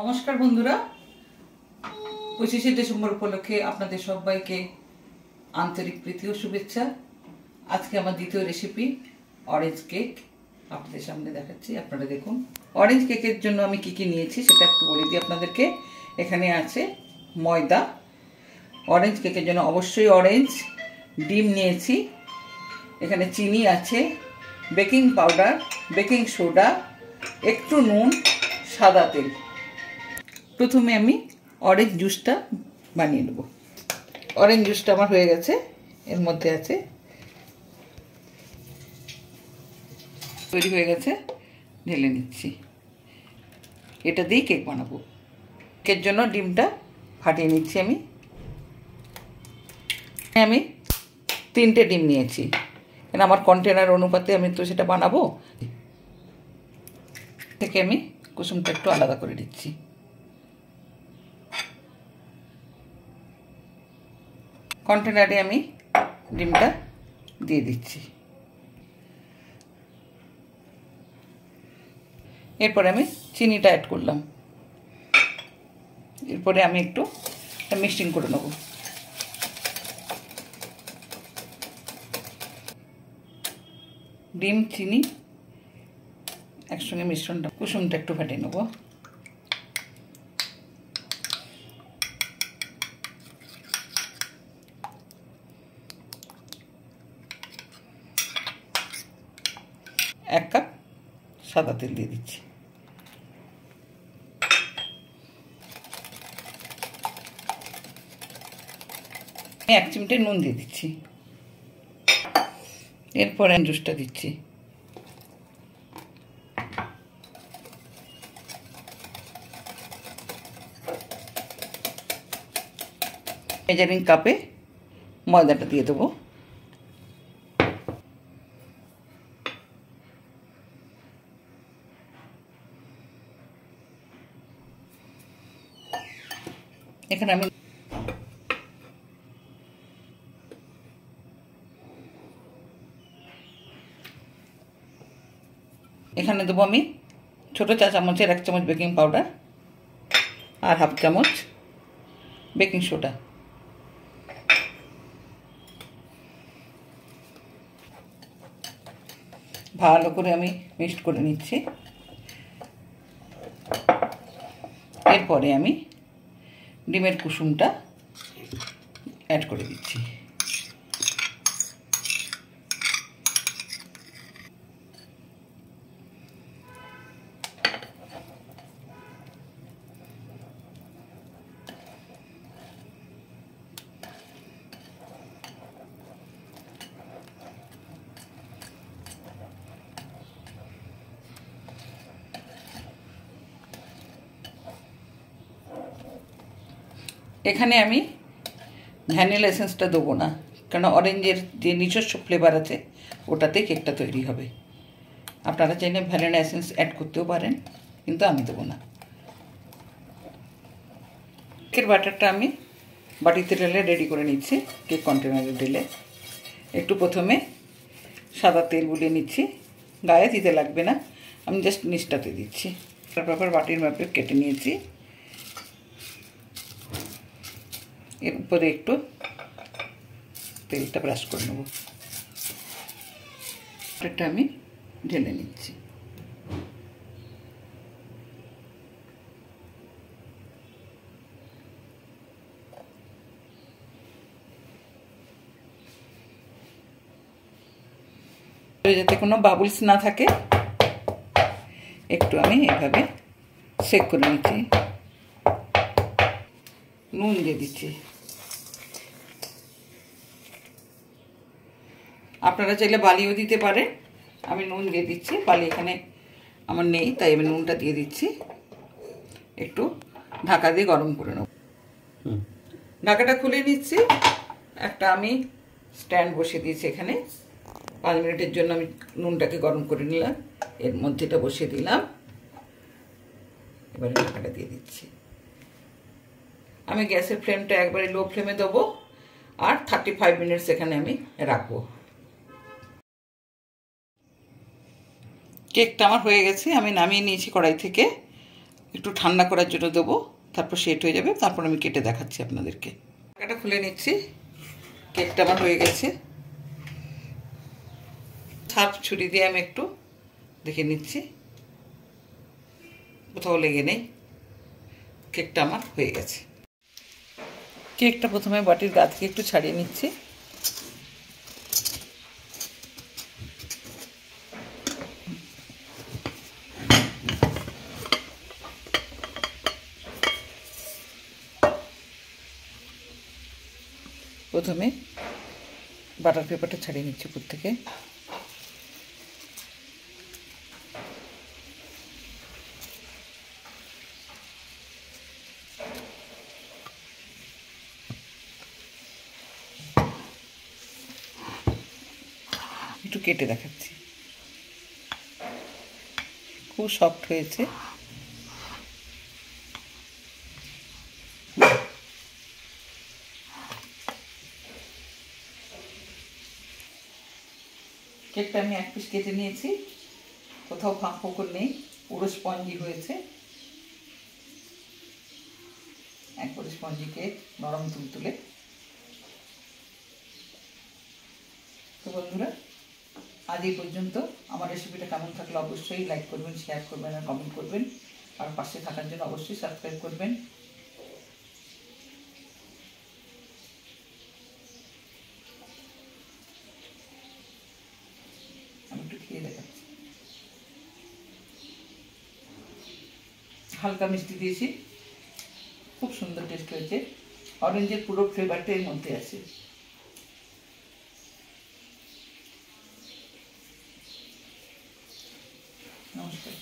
নমস্কার বন্ধুরা, 25শে ডিসেম্বর উপলক্ষে আপনাদের সবাইকে আন্তরিক প্রীতি ও শুভেচ্ছা। আজকে আমার দ্বিতীয় রেসিপি অরেঞ্জ কেক আপনাদের সামনে দেখাচ্ছি। আপনারা দেখুন অরেঞ্জ কেকের জন্য আমি কি কি নিয়েছি সেটা একটু বলে দিই আপনাদেরকে। এখানে আছে ময়দা, অরেঞ্জ কেকের জন্য অবশ্যই অরেঞ্জ, ডিম নিয়েছি, এখানে চিনি আছে, বেকিং পাউডার, বেকিং সোডা, একটু নুন, সাদা তেল। প্রথমে আমি অরেঞ্জ জুসটা বানিয়ে নেব। অরেঞ্জ জুসটা আমার হয়ে গেছে, এর মধ্যে আছে, তৈরি হয়ে গেছে, ঢেলে নিচ্ছি। এটা দিয়েই কেক বানাবো। কেকের জন্য ডিমটা ফাটিয়ে নিচ্ছি। আমি 3টে ডিম নিয়েছি, কারণ আমার কন্টেনার অনুপাতে আমি তো সেটা বানাবো। থেকে আমি কুসুমটা একটু আলাদা করে দিচ্ছি। কন্টেনারে আমি ডিমটা দিয়ে দিচ্ছি। এরপরে আমি চিনিটা অ্যাড করলাম। এরপরে আমি একটু মিক্সিং করে নেব। ডিম চিনি একসঙ্গে মিশ্রণটা, কুসুমটা একটু ফাটিয়ে নেব। এক কাপ সাদা তেল দিয়ে দিচ্ছি। এক চিমটে নুন দিয়ে দিচ্ছি। এরপরে জুসটা দিচ্ছি। মেজারিং কাপে ময়দাটা দিয়ে দেবো। এখানে আমি দেবো আমি ছোটো চা চামচের 1 চামচ বেকিং পাউডার আর হাফ চামচ বেকিং সোডা। ভালো করে আমি মিক্সড করে নিচ্ছি। এরপরে আমি ডিমের কুসুমটা অ্যাড করে দিচ্ছি। এখানে আমি ভ্যানিলা এসেন্সটা দেবো না, কারণ অরেঞ্জের যে নিজস্ব ফ্লেভার আছে ওটাতে কেকটা তৈরি হবে। আপনারা চাইলে ভ্যানিলা এসেন্স অ্যাড করতেও পারেন, কিন্তু আমি দেবো না। কেকের ব্যাটারটা আমি বাটিতে ঢেলে রেডি করে নিচ্ছি। কেক কন্টেনারে ঢেলে একটু প্রথমে সাদা তেল বুলিয়ে নিচ্ছি। গায়ে দিতে লাগবে না, আমি জাস্ট নিচটাতে দিচ্ছি। তারপর বাটির মাপে কেটে নিয়েছি। এর উপরে একটু তেলটা ব্রাশ করে নেব। এটা আমি ঢেলে নিচ্ছি। যাতে কোনো বাবলস না থাকে একটু আমি এভাবে সেক করে নিচ্ছি। নুন দিয়ে দিচ্ছি। আপনারা চাইলে বালিও দিতে পারেন, আমি নুন দিয়ে দিচ্ছি। বালি এখানে আমার নেই, তাই আমি নুনটা দিয়ে দিচ্ছি। একটু ঢাকা দিয়ে গরম করে নেব। ঢাকাটা খুলে নিচ্ছি। একটা আমি স্ট্যান্ড বসিয়ে দিয়েছি এখানে। 5 মিনিটের জন্য আমি নুনটাকে গরম করে নিলাম। এর মধ্যে এটা বসিয়ে দিলাম। এবারে ঢাকাটা দিয়ে দিচ্ছি। আমি গ্যাসের ফ্লেমটা একবারে লো ফ্লেমে দেবো আর 35 মিনিটস এখানে আমি রাখবো। কেকটা আমার হয়ে গেছে, আমি নামিয়ে নিয়েছি কড়াই থেকে। একটু ঠান্ডা করার জন্য দেবো, তারপর সেট হয়ে যাবে, তারপর আমি কেটে দেখাচ্ছি আপনাদেরকে। ঢাকাটা খুলে নিচ্ছি। কেকটা আমার হয়ে গেছে। ছাপ ছুরি দিয়ে আমি একটু দেখে নিচ্ছি কোথাও লেগে নেই। কেকটা আমার হয়ে গেছে। কেকটা প্রথমে বাটির গা থেকে একটু ছাড়িয়ে নিচ্ছি। প্রথমে বাটার পেপারটা ছাড়িয়ে নিচ্ছি উপর থেকে। একটু কেটে দেখাচ্ছি। খুব সফট হয়েছে। কেকটা আমি এক পিস কেটে নিয়েছি, কোথাও ফাঁক ফোকর নেই, পুরো স্পঞ্জি হয়েছে। একবারে স্পঞ্জি কেক, নরম তুলতুলে। তো বন্ধুরা, আজ এই পর্যন্ত। আমার রেসিপিটা কেমন থাকলে অবশ্যই লাইক করবেন, শেয়ার করবেন আর কমেন্ট করবেন। আর পাশে থাকার জন্য অবশ্যই সাবস্ক্রাইব করবেন। আমি একটু খেয়ে দেখাচ্ছি। হালকা মিষ্টি দিয়েছি, খুব সুন্দর টেস্ট হয়েছে। অরেঞ্জের পুরো ফ্লেভারটা এর মধ্যে আছে। নমস্কার।